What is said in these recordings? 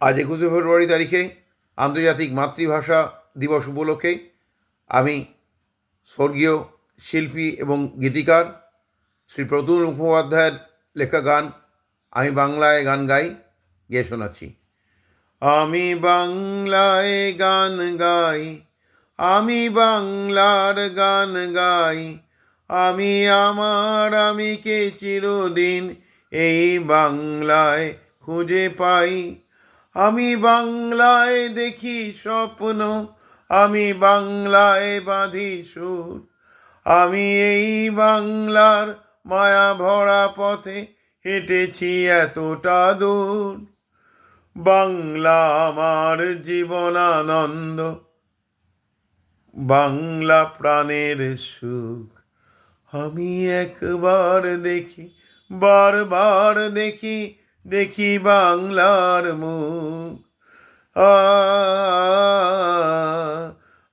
আজ 21শে ফেব্রুয়ারি তারিখে আন্তর্জাতিক মাতৃভাষা দিবস উপলক্ষে আমি স্বর্গীয় শিল্পী এবং গীতিকার শ্রী প্রতুল মুখোপাধ্যায়ের লেখা গান আমি বাংলায় গান গাই গেয়ে শোনাচ্ছি। আমি বাংলায় গান গাই, আমি বাংলার গান গাই, আমি আমার আমিকে চিরদিন এই বাংলায় খুঁজে পাই। আমি বাংলায় দেখি স্বপ্ন, আমি বাংলায় বাঁধি সুর, আমি এই বাংলার মায়া ভরা পথে হেঁটেছি এতটা দূর। বাংলা আমার জীবনানন্দ, বাংলা প্রাণের সুখ। আমি একবার দেখি, বারবার দেখি, দেখি বাংলার মুখ। আ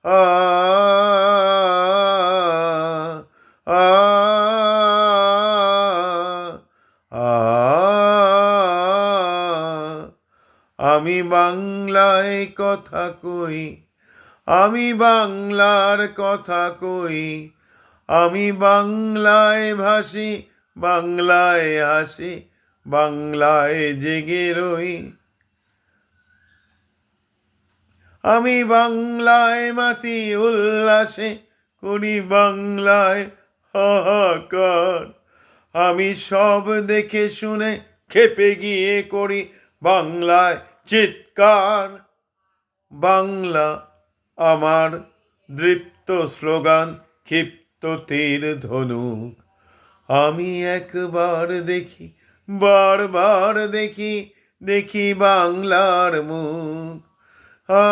আ আ আমি বাংলায় কথা কই, আমি বাংলার কথা কই, আমি বাংলায় ভাসি, বাংলায় হাসি, বাংলায় জেগে রই। আমি বাংলায় মাতি উল্লাসে, করি বাংলায় হাহাকার। আমি সব দেখে শুনে খেপে গিয়ে করি বাংলায় চিৎকার। বাংলা আমার দৃপ্ত স্লোগান, ক্ষিপ্ত তীর ধনুক। আমি একবার দেখি, বারবার দেখি, দেখি বাংলার মুখ। আ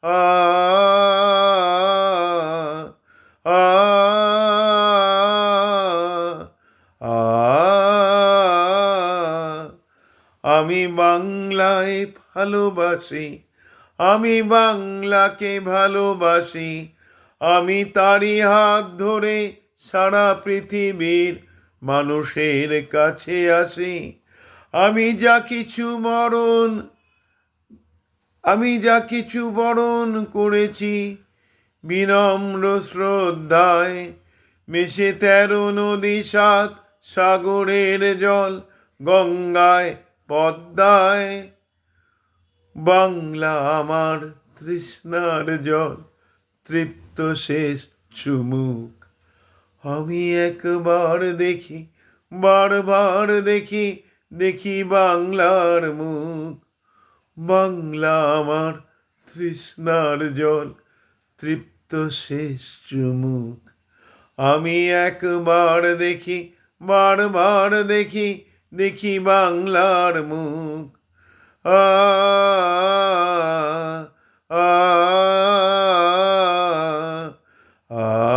আ আ আ আমি বাংলায় ভালোবাসি, আমি বাংলাকে ভালোবাসি, আমি তারই হাত ধরে সারা পৃথিবীর মানুষের কাছে আসি। আমি যা কিছু মরণ, আমি যা কিছু বরণ করেছি বিনম্র শ্রদ্ধায়, মিশে 13 নদী 7 সাগরের জল, গঙ্গায় পদ্মায়। বাংলা আমার তৃষ্ণার জল, তৃপ্ত শেষ চুমুক। আমি একবার দেখি, বারবার দেখি, দেখি বাংলার মুখ। বাংলা আমার তৃষ্ণার জল, তৃপ্ত শেষ চুমুক। আমি একবার দেখি, বারবার দেখি, দেখি বাংলার মুখ। আ আ আ